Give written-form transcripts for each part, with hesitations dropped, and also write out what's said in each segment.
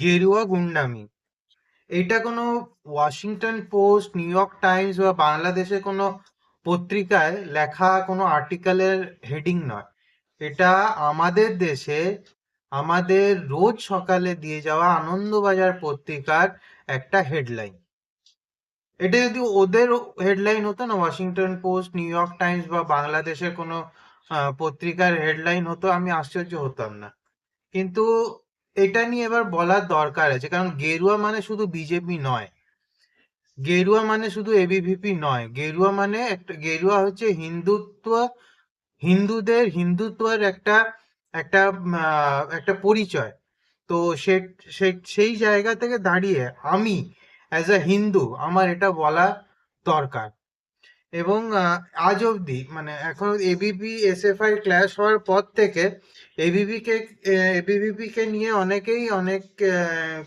গেরুয়া গুন্ডামি। এটা কোনো Washington post, new York Times বা বাংলাদেশের কোনো পত্রিকায় লেখা কোনো আর্টিকেলের হেডিং নয়। এটা আমাদের দেশে আমাদের রোজ সকালে দিয়ে যাওয়া আনন্দবাজার পত্রিকার একটা হেডলাইন। এটা যদি ওদের হেডলাইন হতো না, Washington post, new York Times বা বাংলাদেশের কোনো পত্রিকার হেডলাইন হতো, আমি আশ্চর্য হতাম না। কিন্তু এটা নিয়ে এবার বলার দরকার আছে, কারণ গেরুয়া মানে শুধু বিজেপি নয়, গেরুয়া মানে শুধু এবিভিপি নয়, গেরুয়া মানে একটা, গেরুয়া হচ্ছে হিন্দুত্ব, হিন্দুদের হিন্দুত্বের একটা একটা একটা পরিচয়। তো সে সেই জায়গা থেকে দাঁড়িয়ে আমি অ্যাজ আ হিন্দু আমার এটা বলা দরকার। এবং আজ অবধি মানে এখন এবিপি এসএফআই ক্ল্যাশ হওয়ার পর থেকে এবিপি কে এবিভিপি কে নিয়ে অনেকেই অনেক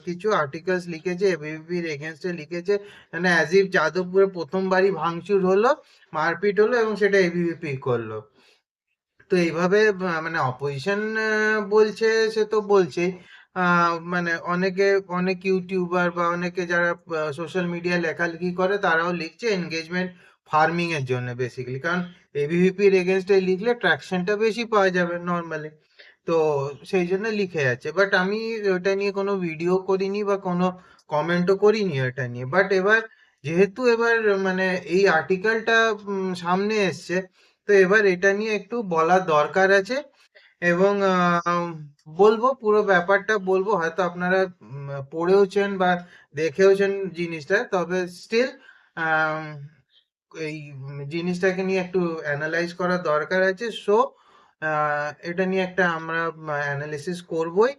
কিছু আর্টিকেলস লিখেছে, এবিভিপির এগেনস্টে লিখেছে, মানে অ্যাজ ইফ যাদবপুরে প্রথমবারই ভাঙচুর হলো, মারপিট হলো এবং সেটা এবিভিপি করলো। তো এইভাবে মানে অপোজিশন বলছে, সে তো বলছেই। মানে অনেকে, অনেক ইউটিউবার বা অনেকে যারা সোশ্যাল মিডিয়ায় লেখালেখি করে তারাও লিখছে এনগেজমেন্ট ফার্মিং এর জন্য বেসিক্যালি, কারণ এবিভিপির এগেনস্টে লিখলে ট্রাকশনটা বেশি পাওয়া যাবে নর্মালি। তো সেই জন্য লিখে যাচ্ছে, বাট আমি ওটা নিয়ে কোনো ভিডিও করিনি বা কোনো কমেন্টও করিনি ওটা নিয়ে। বাট এবার যেহেতু এবার মানে এই আর্টিকেলটা সামনে এসছে, তো এবার এটা নিয়ে একটু বলার দরকার আছে। এবং বলবো, পুরো ব্যাপারটা বলবো, হয়তো আপনারা পড়েওছেন বা দেখেওছেন জিনিসটা, তবে স্টিল এই জিনিসটাকে নিয়ে একটু অ্যানালাইজ করার দরকার আছে। সো এটা নিয়ে একটা আমরা অ্যানালিসিস করবই।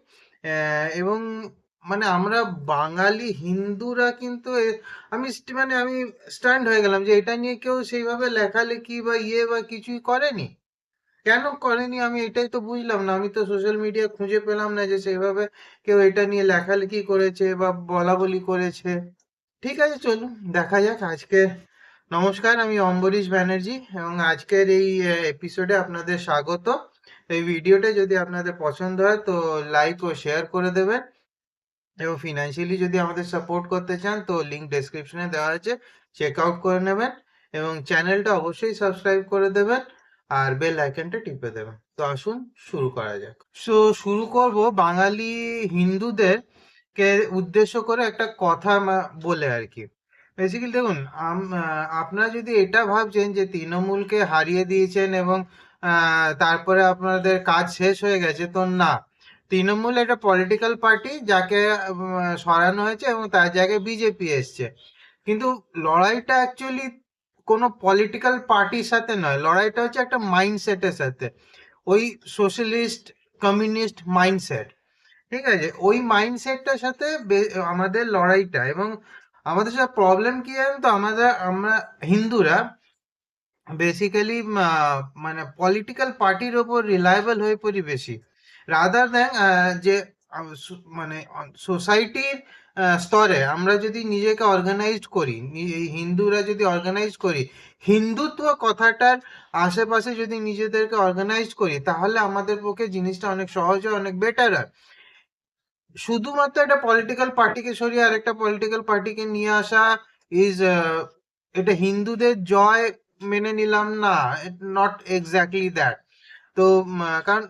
এবং মানে আমরা বাঙালি হিন্দুরা কিন্তু মানে আমি স্ট্যান্ড হয়ে গেলাম যে এটা নিয়ে কেউ সেইভাবে লেখালেখি বা ইয়ে বা কিছুই করেনি। কেন করেনি আমি এটাই তো বুঝলাম না। আমি তো সোশ্যাল মিডিয়া খুঁজে পেলাম না যে সেইভাবে কেউ এটা নিয়ে লেখালেখি করেছে বা বলা বলি করেছে। ঠিক আছে, চলুন দেখা যাক আজকে। নমস্কার, আমি অম্বরীশ ব্যানার্জি এবং আজকের এই এপিসোডে আপনাদের স্বাগত। এই ভিডিওটা যদি আপনাদের পছন্দ হয় তো লাইক ও শেয়ার করে দেবেন, এবং ফিনান্সিয়ালি যদি আমাদের সাপোর্ট করতে চান তো লিংক ডেসক্রিপশনে দেওয়া আছে, চেক আউট করে নেবেন। এবং চ্যানেলটা অবশ্যই সাবস্ক্রাইব করে দেবেন আর বেল আইকনটা টিপে দেবেন। তো আসুন শুরু করা যাক। সো শুরু করব বাঙালি হিন্দুদের কে উদ্দেশ্য করে একটা কথা বলে আর কি। বেসিক্যালি দেখুন, আপনারা যদি এটা ভাবছেন যে তৃণমূলকে হারিয়ে দিয়েছেন এবং তারপরে আপনাদের কাজ শেষ হয়ে গেছে, তো না। তৃণমূল একটা পলিটিক্যাল পার্টি যাকে সরানো হয়েছে এবং তার জায়গায় বিজেপি এসছে। কিন্তু লড়াইটা অ্যাকচুয়ালি কোনো পলিটিক্যাল পার্টির সাথে নয়, লড়াইটা হচ্ছে একটা মাইন্ডসেটের সাথে। ওই সোশ্যালিস্ট কমিউনিস্ট মাইন্ডসেট, ঠিক আছে, ওই মাইন্ডসেটটার সাথে আমাদের লড়াইটা। এবং আমাদের সাথে প্রবলেম কি জানেন তো, আমরা হিন্দুরা বেসিক্যালি মানে পলিটিক্যাল পার্টির ওপর রিলায়েবল হয়ে পড়ি বেশি, রাদার দেন যে মানে সোসাইটির স্তরে আমরা যদি নিজেকে অর্গানাইজড করি, এই হিন্দুরা যদি অর্গানাইজ করি, হিন্দুত্ব কথাটার আশেপাশে যদি নিজেদেরকে অর্গানাইজ করি, তাহলে আমাদের পক্ষে জিনিসটা অনেক সহজ হয়, অনেক বেটার হয়। শুধুমাত্র একটা পলিটিক্যাল পার্টিকে সরিয়ে আরেকটা পলিটিক্যাল পার্টিকে নিয়ে আসা ইজ, এটা হিন্দুদের জয় মেনে নিলাম না, নট এক্স্যাক্টলি দ্যাট। তো কারণ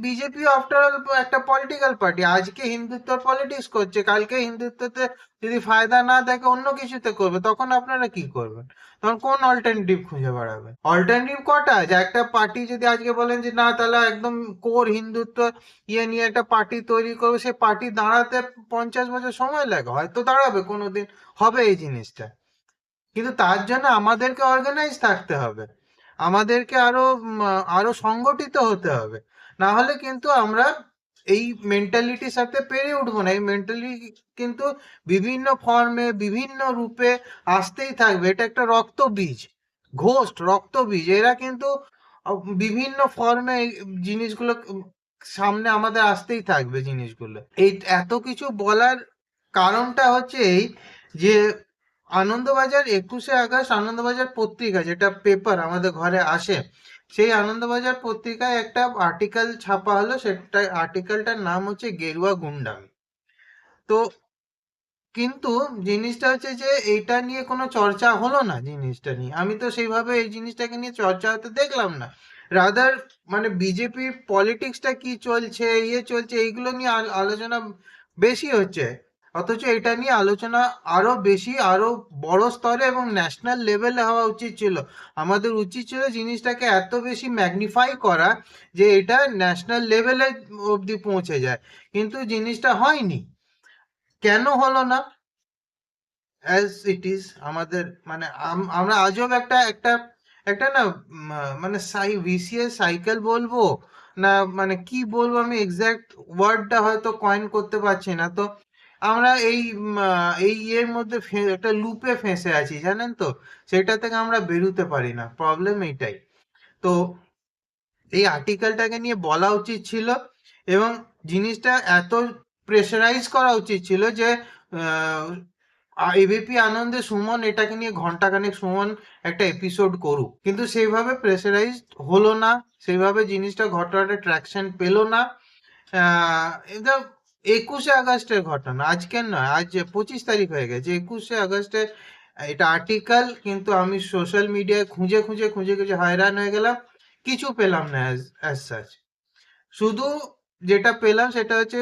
বিজেপি আফটার অল একটা পলিটিক্যাল পার্টি, আজকে হিন্দুত্ব পলিটিক্স করছে, কালকে হিন্দুত্বতে যদি ফায়দা না দেখে অন্য কিছুতে করবে, তখন আপনারা কি করবেন? তখন কোন অল্টারনেটিভ খুঁজে বেড়াবেন? অল্টারনেটিভ কটা আছে? একটা পার্টি যদি আজকে বলেন যে না, তাহলে একদম কোর হিন্দুত্ব ইয়ে নিয়ে একটা পার্টি তৈরি করবে, সে পার্টি দাঁড়াতে 50 বছর সময় লাগে, হয়তো দাঁড়াবে কোনোদিন, হবে এই জিনিসটা। কিন্তু তার জন্য আমাদেরকে অর্গানাইজ থাকতে হবে, আমাদেরকে আরো সংগঠিত হতে হবে। না হলে কিন্তু আমরা এই মেন্টালিটির সাথে পেরে উঠবো না। এই মেন্টালিটি কিন্তু বিভিন্ন ফর্মে বিভিন্ন রূপে আসতেই থাকবে। এটা একটা রক্ত বীজ, ঘোস্ট রক্ত বীজ, এরা কিন্তু বিভিন্ন ফর্মে জিনিসগুলো সামনে আমাদের আসতেই থাকবে জিনিসগুলো। এই এত কিছু বলার কারণটা হচ্ছে এই যে আনন্দবাজার 21শে আগস্ট, আনন্দবাজার পত্রিকা যেটা পেপার আমাদের ঘরে আসে, সেই আনন্দবাজার পত্রিকায় একটা আর্টিকেল ছাপা হলো। সেটা আর্টিকেলটার নাম হচ্ছে গেরুয়া গুন্ডামি। তো কিন্তু জিনিসটা হচ্ছে যে এইটা নিয়ে কোনো চর্চা হলো না, জিনিসটা নিয়ে আমি তো সেইভাবে এই জিনিসটাকে নিয়ে চর্চা হতে দেখলাম না। রাদার মানে বিজেপির পলিটিক্সটা কি চলছে, চলছে, এইগুলো নিয়ে আলোচনা বেশি হচ্ছে। অথচ এটা নিয়ে আলোচনা আরো বেশি, আরো বড় স্তরে এবং ন্যাশনাল লেভেলে হওয়া উচিত ছিল। আমাদের উচিত ছিল জিনিসটাকে এত বেশি ম্যাগনিফাই করা যে এটা ন্যাশনাল লেভেলে অবধি পৌঁছে যায়, কিন্তু জিনিসটা হয়নি। কেন হলো না? অ্যাজ ইট ইজ আমাদের মানে আমরা আজব একটা একটা একটা না মানে ভিসিএস সাইকেল বলবো না, মানে কি বলবো, আমি এক্সাক্ট ওয়ার্ডটা হয়তো কয়েন করতে পারছি না। তো আমরা এই ইয়ের মধ্যে একটা লুপে ফেঁসে আছি, জানেন তো, সেটা থেকে আমরা বেরোতে পারি না, প্রবলেম এইটাই। তো এই আর্টিকেলটাকে নিয়ে বলা উচিত ছিল, এবং জিনিসটা এত প্রেশারাইজ করা উচিত ছিল যে এবিপি আনন্দে সুমন এটাকে নিয়ে ঘন্টাখানেক সুমন একটা এপিসোড করুক, কিন্তু সেইভাবে প্রেশারাইজ হলো না, সেইভাবে জিনিসটা ঘটনাটা ট্র্যাকশন পেলো না। এটা 21শে আগস্টের ঘটনা, আজকের নয়, আজ 25 তারিখ হয়ে গেছে, 21শে আগস্টে এটা আর্টিকেল, কিন্তু আমি সোশ্যাল মিডিয়ায় খুঁজে খুঁজে খুঁজে খুঁজে হয়রান হয়ে গেলাম, কিছু পেলাম না অ্যাজ সাচ। শুধু যেটা পেলাম সেটা হচ্ছে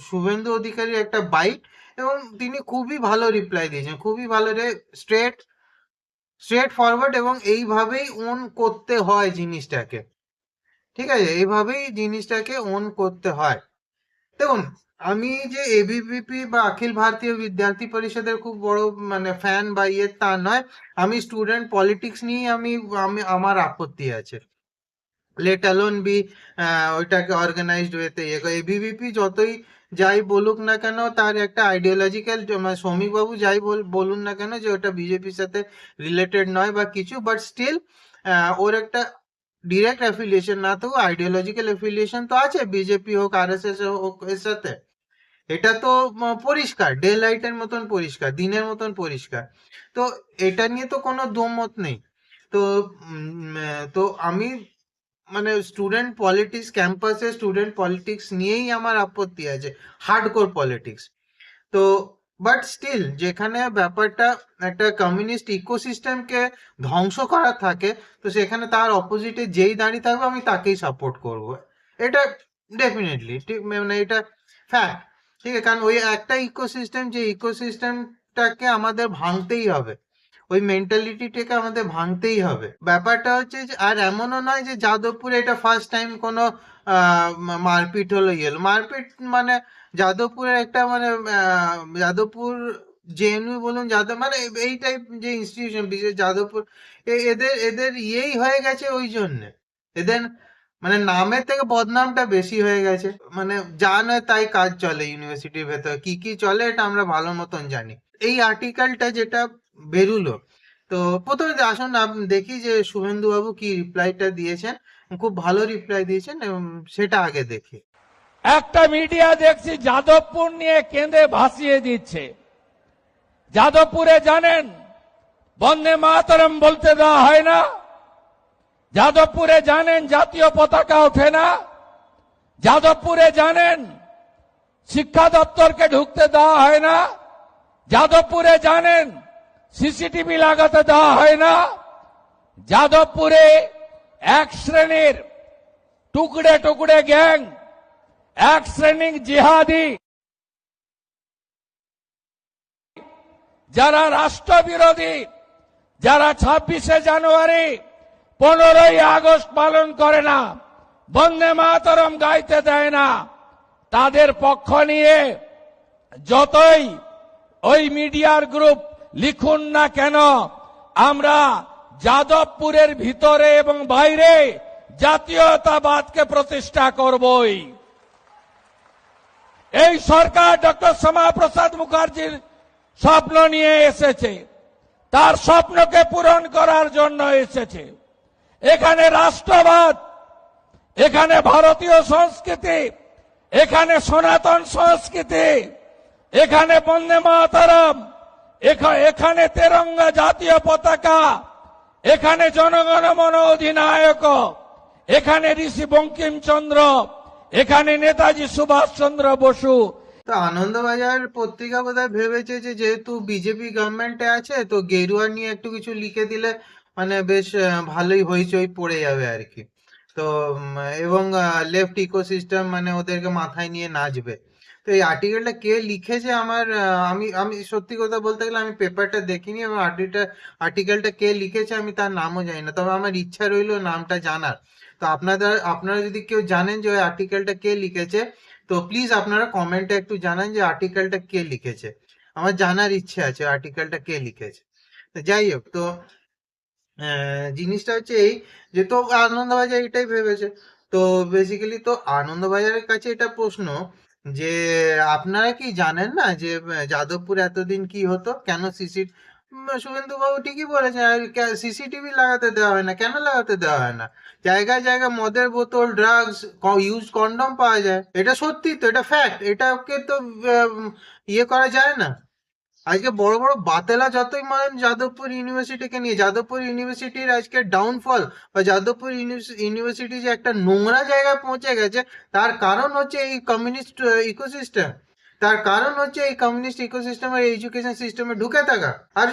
শুভেন্দু অধিকারীর একটা বাইট, এবং তিনি খুবই ভালো রিপ্লাই দিয়েছেন, খুবই ভালো রে, স্ট্রেট স্ট্রেট ফরওয়ার্ড, এবং এইভাবেই ওন করতে হয় জিনিসটাকে। ঠিক আছে, এইভাবেই জিনিসটাকে ওন করতে হয়। দেখুন, আমি যে এবিভিপি বা অখিল ভারতীয় বিদ্যার্থী পরিষদের খুব বড় মানে ফ্যান বা তা নয়, আমি স্টুডেন্ট পলিটিক্স নিয়ে আমি আমি আমার আপত্তি আছে, লেট অ্যালোন বি ওইটাকে অর্গানাইজড ওয়েতে এবিভিপি যতই যাই বলুক না কেন, তার একটা আইডিওলজিক্যাল, শ্রমিক বাবু যাই বলুন না কেন যে ওটা বিজেপির সাথে রিলেটেড নয় বা কিছু, বাট স্টিল ওর একটা ডিরেক্ট অ্যাফিলিয়েশন না থাকুক, আইডিওলজিক্যাল অ্যাফিলিয়েশন তো আছে, বিজেপি হোক আরএসএস হোক এর সাথে, এটা তো পরিষ্কার, ডে লাইটের মতন পরিষ্কার, দিনের মতন পরিষ্কার। তো এটা নিয়ে তো কোনো দোমত নেই। তো তো আমি মানে স্টুডেন্ট পলিটিক্স, ক্যাম্পাসে স্টুডেন্ট পলিটিক্স নিয়েই আমার আপত্তি আছে, হার্ডকোর পলিটিক্স। তো বাট স্টিল যেখানে ব্যাপারটা একটা কমিউনিস্ট ইকোসিস্টেমকে ধ্বংস করা থাকে, তো সেখানে তার অপোজিটে যেই দাঁড়িয়ে থাকবে আমি তাকেই সাপোর্ট করব, এটা ডেফিনেটলি ঠিক, মানে এটা ফ্যাক্ট। ঠিক আছে, কারণ ওই একটা ইকোসিস্টেম, যে ইকোসিস্টেমটাকে আমাদের ভাঙতেই হবে, ওই মেন্টালিটিটাকে আমাদের ভাঙতেই হবে। ব্যাপারটা হচ্ছে যে, আর এমনও নয় যে যাদবপুরে এটা ফার্স্ট টাইম কোনো মারপিট হলো, মারপিট মানে যাদবপুরের একটা মানে যাদবপুর জেএনইউ বলুন, যাদব মানে এই টাইপ যে ইনস্টিটিউশন, বিশেষ যাদবপুর, এদের এদের ইয়েই হয়ে গেছে ওই জন্যে, এদের মানে নামের থেকে বদনামটা বেশি হয়ে গেছে। মানে যা নয় তাই কাজ চলে ইউনিভার্সিটির ভেতর, কি কি চলে এটা আমরা ভালো মতন জানি। এই আর্টিকেলটা যেটা বেরুলো, তো প্রথমে আসুন দেখি যে শুভেন্দু বাবু কি রিপ্লাইটা দিয়েছেন, খুব ভালো রিপ্লাই দিয়েছেন, এবং সেটা আগে দেখি। একটা মিডিয়া দেখছি যাদবপুর নিয়ে কেঁদে ভাসিয়ে দিচ্ছে। যাদবপুরে জানেন বন্দে মাতরম বলতে দেওয়া হয় না, যাদবপুরে জানেন জাতীয় পতাকা ওঠে না, যাদবপুরে জানেন শিক্ষা দপ্তরকে ঢুকতে দেওয়া হয় না, যাদবপুরে জানেন সিসিটিভি লাগাতে দেওয়া হয় না, যাদবপুরে এক শ্রেণীর টুকরে টুকরে গ্যাং, এক শ্রেণীর জিহাদি, যারা রাষ্ট্রবিরোধী, যারা 26শে জানুয়ারি 15ই আগস্ট পালন করে না, বন্দে মাতরম গাইতে দেয় না, তাদের পক্ষ নিয়ে যতই ওই মিডিয়ার গ্রুপ লিখুন না কেন, আমরা যাদবপুরের ভিতরে এবং বাইরে জাতীয়তাবাদকে প্রতিষ্ঠা করবই। এই সরকার ডক্টর শ্যামাপ্রসাদ মুখার্জির স্বপ্ন নিয়ে এসেছে, তার স্বপ্নকে পূরণ করার জন্য এসেছে। এখানে রাষ্ট্রবাদ, এখানে ভারতীয় সংস্কৃতি, এখানে সনাতন সংস্কৃতি, এখানে বন্দে মাতরম, এখানে তেরঙ্গা জাতীয় পতাকা, এখানে জনগণ মন অধিনায়ক, এখানে ঋষি বঙ্কিমচন্দ্র, এখানে নেতাজি সুভাষ চন্দ্র বসু, তো আনন্দবাজার পত্রিকা বোধহয় ভেবেছে যে যেহেতু বিজেপি গভর্নমেন্টে আছে তো গেরুয়া নিয়ে একটু কিছু লিখে দিলে মানে বেশ ভালোই হইচই পড়ে যাবে আর কি। তো এবং লেফট ইকোসিস্টেম মানে ওদেরকে মাথায় নিয়ে নাচবে। তো এই আর্টিকেলটা কে লিখেছে আমার আমি আমি সত্যি কথা বলতে গেলে আমি পেপারটা দেখিনি এবং আর্টিকেলটা কে লিখেছে আমি তার নামও জানি না, তবে আমার ইচ্ছা রইলো নামটা জানার। তো আপনারা যদি কেউ জানেন যে ওই আর্টিকেলটা কে লিখেছে তো প্লিজ আপনারা কমেন্টে একটু জানান যে আর্টিকেলটা কে লিখেছে। আমার জানার ইচ্ছে আছে আর্টিকেলটা কে লিখেছে। তো যাই হোক, তো জিনিসটা হচ্ছে এই যে তো আনন্দবাজার এটাই ভেবেছে। তো বেসিক্যালি তো আনন্দবাজারের কাছে এটা প্রশ্ন যে আপনারা কি জানেন না যে যাদবপুর এতদিন কি হতো, কেন শুভেন্দু বাবু ঠিকই বলেছেন, সিসিটিভি লাগাতে দেওয়া হয় না, কেন লাগাতে দেওয়া হয় না? জায়গায় জায়গায় মদের বোতল, ড্রাগস, ইউজ কন্ডম পাওয়া যায়, এটা সত্যি তো, এটা ফ্যাক্ট, এটাকে তো ইয়ে করা যায় না। আজকে বড় বড় বাতেলা যতই মানেন যাদবপুর ইউনিভার্সিটিকে নিয়ে, যাদবপুর ইউনিভার্সিটির আজকে ডাউনফল বা যাদবপুর ইউনিভার্সিটি যে একটা নোংরা জায়গায় পৌঁছে গেছে তার কারণ হচ্ছে এই কমিউনিস্ট ইকোসিস্টেম, তার কারণ হচ্ছে এই কমিউনিস্ট ইকোসিস্টেমের এডুকেশন সিস্টেমে ঢুকে থাকা। আর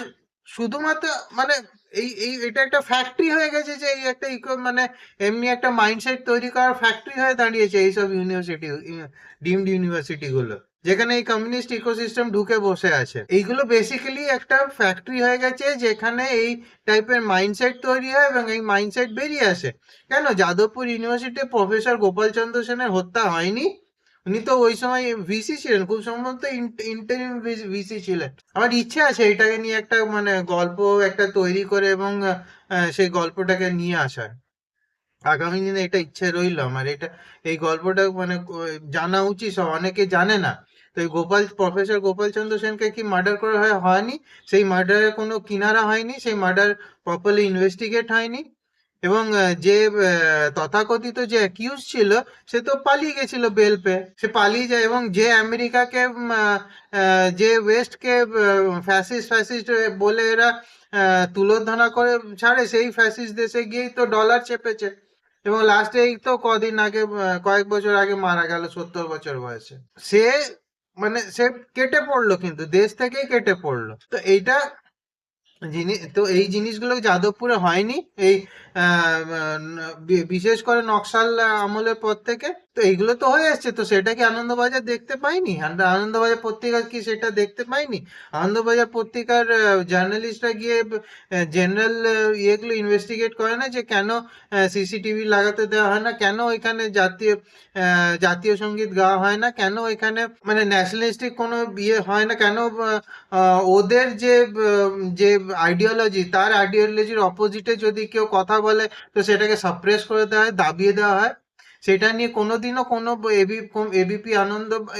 শুধুমাত্র মানে এটা একটা ফ্যাক্টরি হয়ে গেছে যে এই একটা মানে এমনি একটা মাইন্ডসেট তৈরি করার ফ্যাক্টরি হয়ে দাঁড়িয়েছে এইসব ইউনিভার্সিটি, ডিমড ইউনিভার্সিটি গুলো, যেখানে এই কমিউনিস্ট ইকোসিস্টেম ঢুকে বসে আছে। এইগুলো বেসিক্যালি একটা ফ্যাক্টরি হয়ে গেছে যেখানে এই টাইপের মাইন্ডসেট তৈরি হয় এবং এই মাইন্ডসেট বেরিয়ে আসে। কেন যাদবপুর ইউনিভার্সিটিতে প্রফেসর গোপালচন্দ্র সেনের হত্যা হয়নি? উনি তো ওই সময় ভিসি ছিলেন, খুব সম্ভবত ইন্টারিম ভিসি ছিলেন। আমার ইচ্ছে আছে এটাকে নিয়ে একটা মানে গল্প একটা তৈরি করে এবং সেই গল্পটাকে নিয়ে আসার। আগামী দিনে এটা ইচ্ছে রইল আমার, এটা এই গল্পটা মানে জানা উচিত, সব অনেকে জানে না। তো এই প্রফেসর গোপালচন্দ্র সেনকে কি মার্ডার করা হয়নি? সেই মার্ডারের কোনো কিনারা হয়নি, সেই মার্ডার প্রপারলি ইনভেস্টিগেট হয়নি এবং যে তথাকথিত যে অ্যাকিউজ ছিল সে তো পালিয়ে গেছিল বেল পেয়ে, সে পালিয়ে যায় এবং যে আমেরিকাকে যে ওয়েস্টকে ফ্যাসিস্ট ফ্যাসিস্ট বলে এরা তুলোধনা করে ছাড়ে, সেই ফ্যাসিস্ট দেশে গিয়েই তো ডলার চেপেছে এবং লাস্টে এই তো কদিন আগে কয়েক বছর আগে মারা গেল 70 বছর বয়সে। সে মানে সে কেটে পড়লো, কিন্তু দেশ থেকেই কেটে পড়লো। তো এইটা তো এই জিনিসগুলো যাদবপুরে হয়নি এই বিশেষ করে নকশাল আমলের পর থেকে। তো এইগুলো তো হয়ে আসছে, তো সেটা কি আনন্দবাজার দেখতে পাইনি? আনন্দবাজার পত্রিকা কি সেটা দেখতে পাইনি? আনন্দবাজার পত্রিকার জার্নালিস্টরা গিয়ে জেনারেল ইয়েগুলো ইনভেস্টিগেট করে না যে কেন সিসিটিভি লাগাতে দেওয়া হয় না, কেন ওইখানে জাতীয় সঙ্গীত গাওয়া হয় না, কেন ওইখানে মানে ন্যাশনালিস্টিক কোনো ইয়ে হয় না, কেন ওদের যে আইডিওলজি তার আইডিওলজির অপোজিটে যদি কেউ কথা বলে তো সেটাকে সাপ্রেস করে দেওয়া হয়, দাবিয়ে দেওয়া হয়। সেটা নিয়ে কোনোদিনও কোনো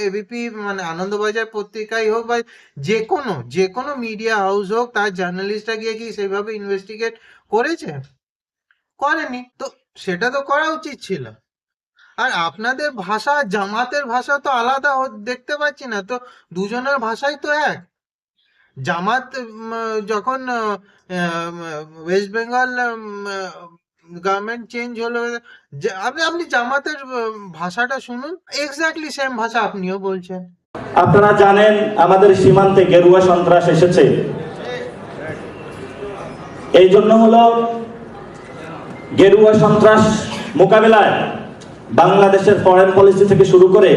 এবিপি মানে আনন্দবাজার পত্রিকাই হোক বা যে কোনো মিডিয়া হাউস হোক তার জার্নালিস্টরা গিয়ে কি সেভাবে ইনভেস্টিগেট করেছে? করেনি। তো সেটা তো করা উচিত ছিল। আর আপনাদের ভাষা জামাতের ভাষা তো আলাদা দেখতে পাচ্ছি না তো, দুজনের ভাষাই তো এক। জামাত যখন ওয়েস্ট বেঙ্গল গভর্নমেন্ট চেঞ্জ হলো, আপনি আপনি জামাতের ভাষাটা শুনুন, এক্স্যাক্টলি সেম ভাষা আপনিও বলছেন। আপনারা জানেন আমাদের সীমান্তে গেরুয়া সন্ত্রাস এসেছে, এই জন্য হলো গেরুয়া সন্ত্রাস মোকাবেলায় বাংলাদেশের ফরেন পলিসি থেকে শুরু করে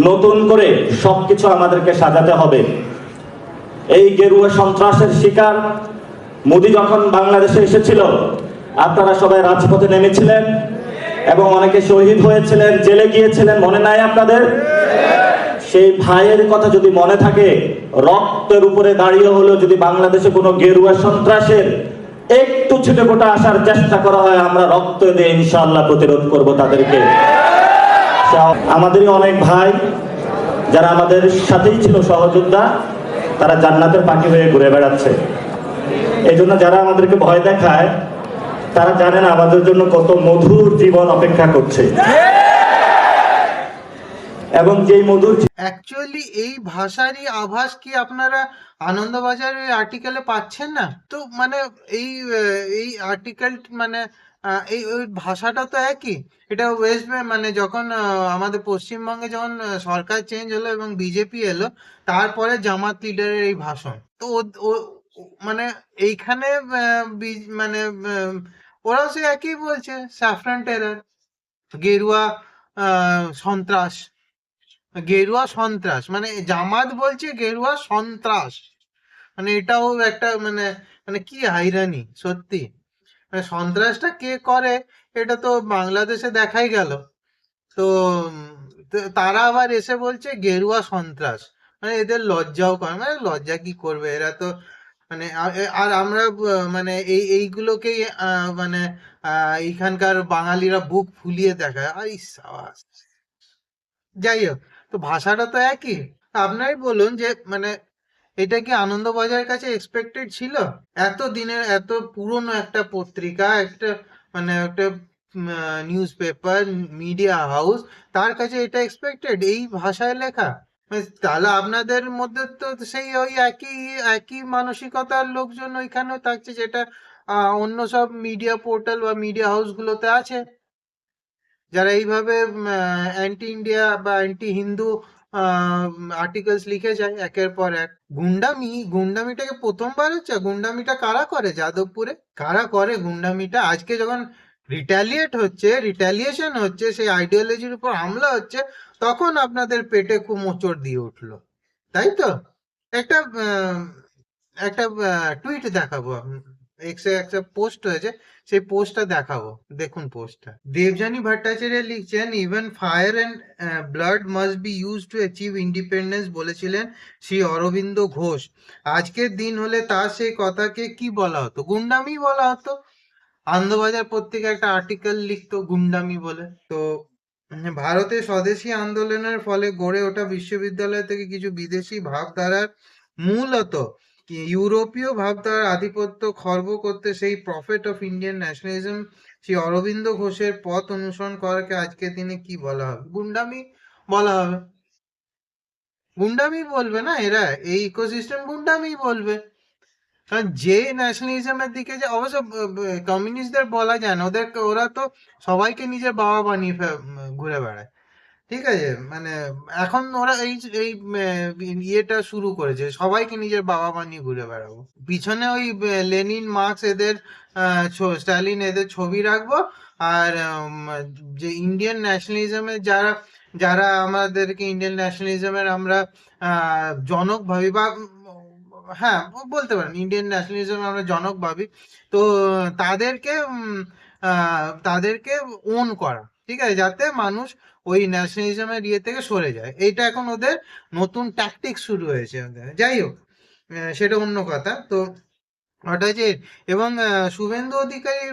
নতুন করে সবকিছু আমাদেরকে সাজাতে হবে। এই গেরুয়া সন্ত্রাসের শিকার মোদি যখন বাংলাদেশে এসেছিল আপনারা সবাই রাজপথে নেমেছিলেন এবং অনেকে শহীদ হয়েছিলেন, জেলে গিয়েছিলেন, মনে নাই আপনাদের? সেই ভাইয়ের কথা যদি মনে থাকে, রক্তের উপরে দাঁড়িয়ে হলো যদি বাংলাদেশে কোনো গেরুয়া সন্ত্রাসের একটু ছিটেফোঁটা আসার চেষ্টা করা হয়, আমরা রক্ত দিয়ে ইনশাআল্লাহ প্রতিরোধ করব তাদেরকে। আমাদেরই অনেক ভাই যারা আমাদের সাথেই ছিল সহযোদ্ধা, তারা জান্নাতের পাখি হয়ে ঘুরে বেড়াচ্ছে। এই জন্য যারা আমাদেরকে ভয় দেখায় তারা জানে না আমাদের জন্য কত মধুর জীবন অপেক্ষা করছে। এবং যেই মধুর অ্যাকচুয়ালি এই ভাষারই আভাস কি আপনারা আনন্দবাজারের আর্টিকেলে পাচ্ছেন না? তো মানে এই আর্টিকেল মানে এই ওই ভাষাটা তো একই। এটা ওয়েস্ট মানে যখন আমাদের পশ্চিমবঙ্গে যখন সরকার চেঞ্জ হলো এবং বিজেপি এলো, তারপরে জামাত লিডারের এই ভাষণ। তো মানে এইখানে মানে ওরাও সে একই বলছে, স্যাফরান টেরার, গেরুয়া সন্ত্রাস, গেরুয়া সন্ত্রাস, মানে জামাত বলছে গেরুয়া সন্ত্রাস। মানে এটাও একটা মানে, মানে কি হাইরানি সত্যি। মানে সন্ত্রাসটা কে করে এটা তো বাংলাদেশে দেখাই গেল। তো তারা আবার এসে বলছে গেরুয়া সন্ত্রাস। মানে এদের লজ্জাও করে, মানে লজ্জা কি করবে এরা তো। মানে আর আমরা মানে এইগুলোকেই মানে এইখানকার বাঙালিরা বুক ফুলিয়ে দেখায়। আই সাবাস। যাই হোক, তো ভাষাটা তো একই। আপনারাই বলুন যে মানে এটা কি আনন্দবাজারের কাছে এক্সপেক্টেড ছিল? এত দিনের এত পুরনো একটা পত্রিকা, একটা মানে একটা নিউজ পেপার, মিডিয়া হাউস, তার কাছে এটা এক্সপেক্টেড এই ভাষায় লেখা? মানে তাহলে আপনাদের মধ্যে তো সেই ওই একই একই মানসিকতার লোকজন ওইখানেও থাকছে, যেটা অন্য সব মিডিয়া পোর্টাল বা মিডিয়া হাউসগুলোতে আছে, যারা এইভাবে অ্যান্টি ইন্ডিয়া বা অ্যান্টি হিন্দু আর্টিকেলস লিখে যায় একের পর এক। গুন্ডামিটাকে প্রথমবার হচ্ছে? গুন্ডামিটা কারা করে যাদবপুরে? কারা করে গুন্ডামিটা? আজকে যখন রিটালিয়েশন হচ্ছে, সেই আইডিওলজির উপর হামলা হচ্ছে, তখন আপনাদের পেটে খুব মোচড় দিয়ে উঠলো, তাই তো? একটা একটা টুইট দেখাবো, এক্সে একটা পোস্ট হয়েছে, সেই পোস্টটা দেখাবো, দেখুন পোস্টটা। দেবযানী ভট্টাচার্য লিখছেন, even fire and blood must be use to achieve independence, বলেছিলেন শ্রী অরবিন্দ ঘোষ। আজকের দিন হলে তার সেই কথাকে কি বলা হতো? গুন্ডামি বলা হতো। আনন্দবাজার পত্রিকা একটা আর্টিকেল লিখতো গুন্ডামি বলে। তো ভারতে স্বদেশী আন্দোলনের ফলে গড়ে ওঠা বিশ্ববিদ্যালয় থেকে কিছু বিদেশি ভাবধারার, মূলত ইউরোপীয় ভাবধারার আধিপত্য খর্ব করতে সেই prophet of Indian nationalism Shri Aurobindo ঘোষের পথ অনুসরণ করাকে আজকের দিনে কি বলা হবে? গুন্ডামি বলা হবে। গুন্ডামি বলবে না এরা, এই ইকোসিস্টেম গুন্ডামি বলবে। কারণ যে ন্যাশনালিজমের দিকে, যে অবশ্য কমিউনিস্টদের বলা যায় না, ওরা তো সবাইকে নিজের বাবা বানিয়ে ঘুরে বেড়ায়, ঠিক আছে? মানে এখন ওরা এই এই ইয়েটা শুরু করেছে, সবাইকে নিজের বাবা বানিয়ে ঘুরে বেড়াবো, পিছনে ওই লেনিন, মার্কস এদের স্টালিন এদের ছবি রাখবো। আর যে ইন্ডিয়ান ন্যাশনালিজমের যারা যারা আমাদেরকে ইন্ডিয়ান ন্যাশনালিজমের আমরা জনক ভাবি, বা হ্যাঁ বলতে পারেন ইন্ডিয়ান ন্যাশনালিজম আমরা জনক ভাবি, তো তাদেরকে ওন করা, ঠিক আছে, যাতে মানুষ ওই ন্যাশনালিজমের ইয়ে থেকে সরে যায়। এইটা এখন ওদের নতুন ট্যাকটিক শুরু হয়েছে ওদের। যাই হোক, সেটা অন্য কথা। তো ওটা যে, এবং শুভেন্দু অধিকারী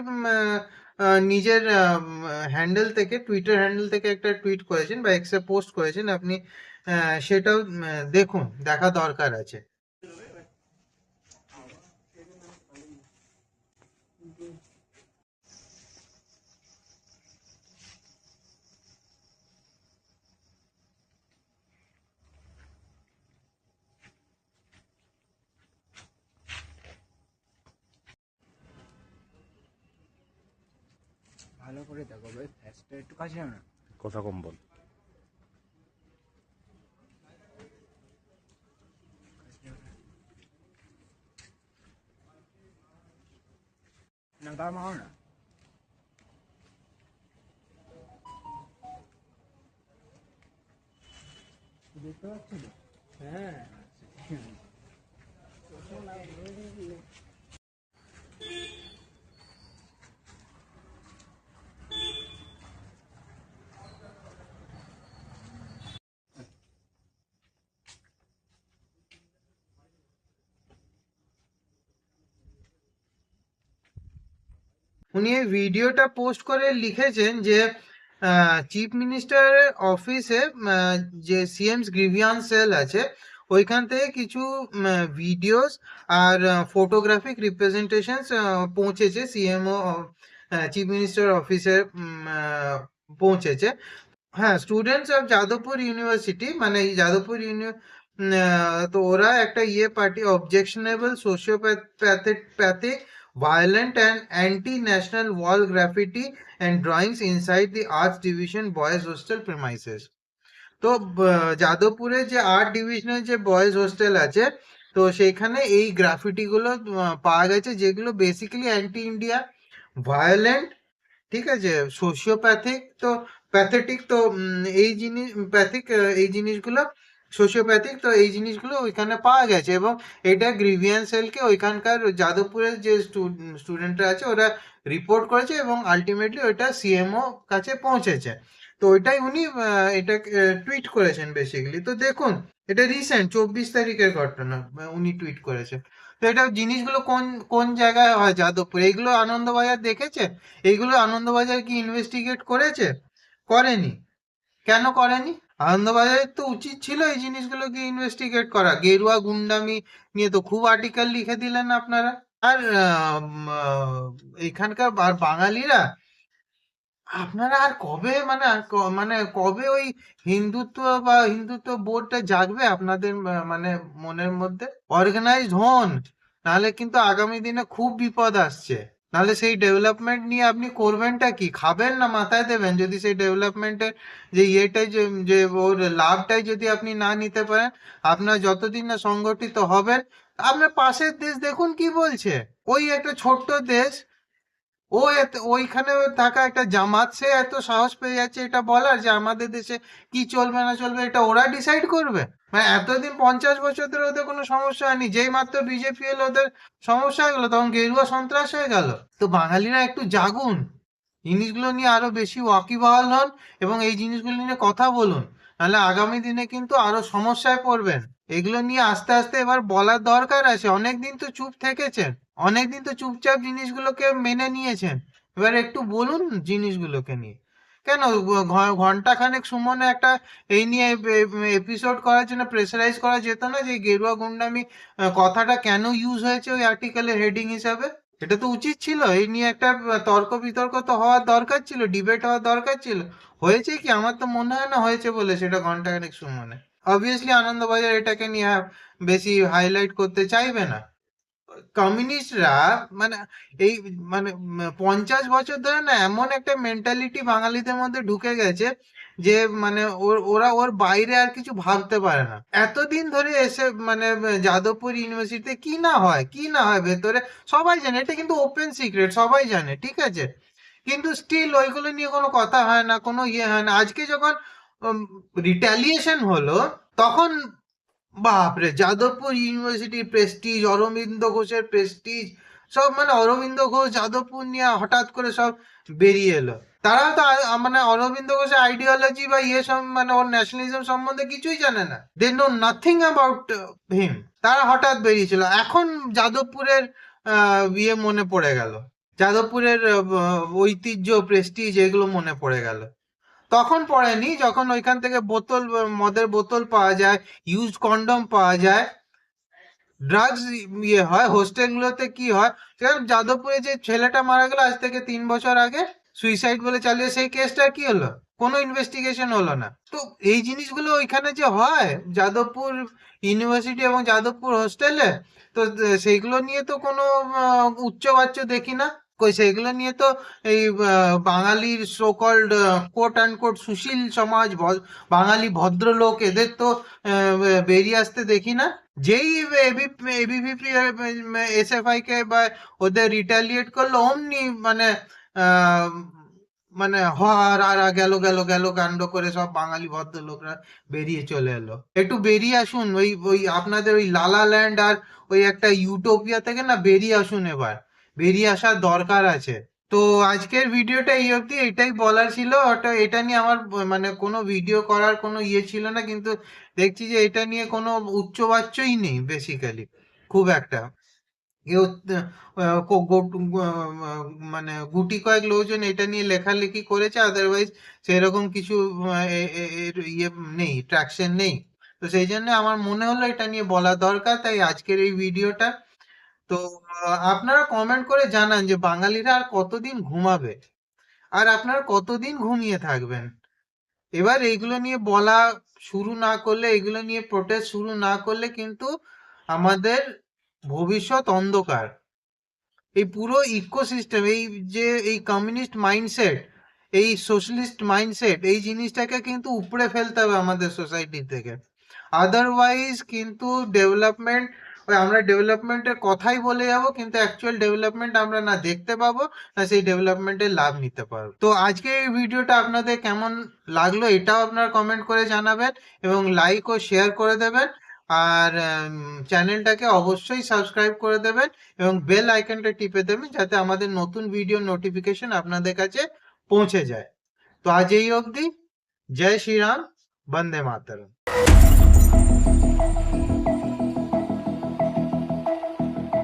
নিজের হ্যান্ডেল থেকে, টুইটার হ্যান্ডেল থেকে একটা টুইট করেছেন বা এক্সে পোস্ট করেছেন, আপনি সেটাও দেখুন, দেখা দরকার আছে। ভালো করে দেখো ভাই, ফ্ল্যাশটা একটু কাছে আনো না। কথা কম বল। না তার মাও না। দেখতে পাচ্ছি তো? হ্যাঁ। উনি এই ভিডিওটা পোস্ট করে লিখেছেন যে চিফ মিনিস্টারের অফিসে যে সিএমস গ্রিভিয়ান্স সেল আছে, ওইখান থেকে কিছু ভিডিওস আর ফটোগ্রাফিক রিপ্রেজেন্টেশন পৌঁছেছে সিএমও, চিফ মিনিস্টার অফিসে পৌঁছেছে। হ্যাঁ, স্টুডেন্টস অফ যাদবপুর ইউনিভার্সিটি, মানে এই যাদবপুর তো ওরা একটা ইয়ে party, objectionable sociopathic violent and anti-national wall graffiti and drawings inside the arts division boys hostel premises. তো যাদবপুরে যে আর্ট ডিভিশনের যে বয়েজ হোস্টেল আছে, তো সেখানে এই গ্রাফিটি গুলো পাওয়া গেছে, যেগুলো বেসিক্যালি অ্যান্টি ইন্ডিয়া, ভায়োলেন্ট, ঠিক আছে, সোশিওপ্যাথিক, তো প্যাথেটিক, তো এই জিনিস প্যাথিক, এই জিনিসগুলো সোশিওপ্যাথিক, তো এই জিনিসগুলো ওইখানে পাওয়া গেছে। এবং এটা গ্রিভিয়েন্স সেলকে ওইখানকার যাদবপুরের যে স্টুডেন্টরা আছে ওরা রিপোর্ট করেছে এবং আলটিমেটলি ওইটা সিএমও কাছে পৌঁছেছে। তো ওইটাই উনি এটা টুইট করেছেন বেসিক্যালি। তো দেখুন, এটা রিসেন্ট 24 তারিখের ঘটনা, উনি টুইট করেছে। তো এটা জিনিসগুলো কোন কোন জায়গায় হয় যাদবপুর, এইগুলো আনন্দবাজার দেখেছে? এইগুলো আনন্দবাজার কি ইনভেস্টিগেট করেছে? করেনি। কেন করেনি? আনন্দবাজারের তো উচিত ছিল এই জিনিসগুলোকে ইনভেস্টিগেট করা। গেরুয়া গুন্ডামি নিয়ে তো খুব আর্টিকেল লিখে দিলেন আপনারা। আর এখানকার আর বাঙালিরা, আপনারা আর কবে মানে মানে কবে ওই হিন্দুত্ব বা হিন্দুত্ব বোধটা জাগবে আপনাদের মানে মনের মধ্যে? অর্গানাইজড হন, নাহলে কিন্তু আগামী দিনে খুব বিপদ আসছে। নাহলে সেই ডেভেলপমেন্ট নিয়ে আপনি করবেনটা কি? খাবেন না মাথায় দেবেন? যদি সেই ডেভেলপমেন্টের যে ইয়েটাই যে ওর লাভটাই যদি আপনি না নিতে পারেন, আপনার যতদিন না সংগঠিত হবেন। আপনার পাশের দেশ দেখুন কি বলছে। ওই একটা ছোট্ট দেশ, ও ওইখানে থাকা একটা জামাত, সে এত সাহস পেয়ে যাচ্ছে এটা বলার যে আমাদের দেশে কি চলবে না চলবে এটা ওরা ডিসাইড করবে। মানে এতদিন 50 বছর ধরে ওদের কোনো সমস্যা হয়নি, যেই মাত্র বিজেপি এলো ওদের সমস্যা হয়ে গেলো, তখন গেরুয়া সন্ত্রাস হয়ে গেল। তো বাঙালিরা একটু জাগুন, জিনিসগুলো নিয়ে আরো বেশি ওয়াকিবহাল হন এবং এই জিনিসগুলো নিয়ে কথা বলুন, নাহলে আগামী দিনে কিন্তু আরো সমস্যায় পড়বেন। এগুলো নিয়ে আস্তে আস্তে এবার বলার দরকার আছে। অনেকদিন তো চুপ থেকেছেন, অনেকদিন তো চুপচাপ জিনিসগুলোকে মেনে নিয়েছেন, এবার একটু বলুন জিনিসগুলোকে নিয়ে। কেন ঘন্টা খানেক সুমনে একটা এই নিয়ে এপিসোড করার জন্য প্রেসারাইজ করা যেত না, যে গেরুয়া গুন্ডামি কথাটা কেন ইউজ হয়েছে ওই আর্টিকেলের হেডিং হিসাবে? এটা তো উচিত ছিল, এই নিয়ে একটা তর্ক বিতর্ক তো হওয়ার দরকার ছিল, ডিবেট হওয়ার দরকার ছিল। হয়েছে কি? আমার তো মনে হয় না হয়েছে বলে সেটা ঘন্টাখানেক সুমনে। অবভিয়াসলি আনন্দবাজার এটাকে নিয়ে বেশি হাইলাইট করতে চাইবে না। কমিউনিস্টরা মানে এই মানে 50 বছর ধরে না এমন একটা মেন্টালিটি বাঙালিদের মধ্যে ঢুকে গেছে যে মানে ওরা ওর বাইরে আর কিছু ভাবতে পারে না। এতদিন ধরে এসে মানে যাদবপুর ইউনিভার্সিটিতে কি না হয়, কি না হয় ভেতরে সবাই জানে, এটা কিন্তু ওপেন সিক্রেট, সবাই জানে, ঠিক আছে? কিন্তু স্টিল ওইগুলো নিয়ে কোনো কথা হয় না, কোনো ইয়ে হয় না। আজকে যখন রিটালিয়েশন হলো, তখন বাপরে, যাদবপুর ইউনিভার্সিটির প্রেস্টিজ, অরবিন্দ ঘোষের প্রেস্টিজ, সব মানে অরবিন্দ ঘোষ যাদবপুর নিয়ে হঠাৎ করে সব বেরিয়ে এলো। তারা তো মানে অরবিন্দ ঘোষের আইডিওলজি বা ইয়ে সব মানে ওর ন্যাশনালিজম সম্বন্ধে কিছুই জানে না, they know nothing about him. তারা হঠাৎ বেরিয়েছিল, এখন যাদবপুরের ইয়ে মনে পড়ে গেল, যাদবপুরের ঐতিহ্য, প্রেস্টিজ, এগুলো মনে পড়ে গেল। তখন পড়েনি যখন ওইখান থেকে বোতল, মদের বোতল পাওয়া যায়, ইউজড কন্ডম পাওয়া যায়, ড্রাগস ইয়ে হয় হোস্টেলগুলোতে। কি হয় সেরকম যাদবপুরে যে ছেলেটা মারা গেল আজ থেকে 3 বছর আগে, সুইসাইড বলে চালিয়ে, সেই কেসটা কি হলো? কোনো ইনভেস্টিগেশন হলো না। তো এই জিনিসগুলো ওইখানে যে হয় যাদবপুর ইউনিভার্সিটি এবং যাদবপুর হোস্টেলে, তো সেইগুলো নিয়ে তো কোনো উচ্চবাচ্য দেখি না। কই সেইগুলো নিয়ে তো এই বাঙালির সোকল্ড কোট অ্যান্ড কোট সুশীল সমাজ, বাঙালি ভদ্রলোক, এদের তো বেরিয়ে আসতে দেখি না। যেই এবিভিপি এসএফআই কে বা ওদের রিটালিয়েট করলো, অমনি মানে আহ, মানে হারা গেল গেল গেল কাণ্ড করে সব বাঙালি ভদ্রলোকরা বেরিয়ে চলে এলো। একটু বেরিয়ে আসুন, ওই ওই আপনাদের ওই লালা ল্যান্ড আর ওই একটা ইউটোপিয়া থেকে না বেরিয়ে আসুন, এবার বেরিয়ে আসার দরকার আছে। তো আজকের ভিডিওটা এই অবধি, এটাই বলার ছিল। ওটা এটা নিয়ে আমার মানে কোনো ভিডিও করার কোনো ইয়ে ছিল না, কিন্তু দেখছি যে এটা নিয়ে কোনো উচ্চবাচ্যই নেই বেসিক্যালি, খুব একটা। কেউ মানে গুটি কয়েক লোকজন এটা নিয়ে লেখালেখি করেছে, আদারওয়াইজ সেরকম কিছু ইয়ে নেই, ট্রাকশন নেই। তো সেই জন্য আমার মনে হলো এটা নিয়ে বলা দরকার, তাই আজকের এই ভিডিওটা। তো আপনারা কমেন্ট করে জানান যে বাঙালিরা আর কতদিন ঘুমাবে, আর আপনারা কতদিন ঘুমিয়ে থাকবেন। এবার এইগুলো নিয়ে বলা শুরু না করলে, এগুলো নিয়ে প্রোটেস্ট শুরু না করলে কিন্তু আমাদের ভবিষ্যৎ অন্ধকার। এই পুরো ইকোসিস্টেম, এই যে এই কমিউনিস্ট মাইন্ডসেট, এই সোশ্যালিস্ট মাইন্ডসেট, এই জিনিসটাকে কিন্তু উপড়ে ফেলতে হবে আমাদের সোসাইটি থেকে। আদারওয়াইজ কিন্তু ডেভেলপমেন্ট, আমরা ডেভেলপমেন্টের কথাই বলে যাব, কিন্তু অ্যাকচুয়াল ডেভেলপমেন্ট আমরা না দেখতে পাবো, না সেই ডেভেলপমেন্টের লাভ নিতে পারবো। তো আজকে এই ভিডিওটা আপনাদের কেমন লাগলো এটাও আপনারা কমেন্ট করে জানাবেন, এবং লাইক ও শেয়ার করে দেবেন, আর চ্যানেলটাকে অবশ্যই সাবস্ক্রাইব করে দেবেন, এবং বেল আইকনটা টিপে দেবেন যাতে আমাদের নতুন ভিডিও নোটিফিকেশন আপনাদের কাছে পৌঁছে যায়। তো আজ এই অবধি। জয় শ্রীরাম, বন্দে মাতরম।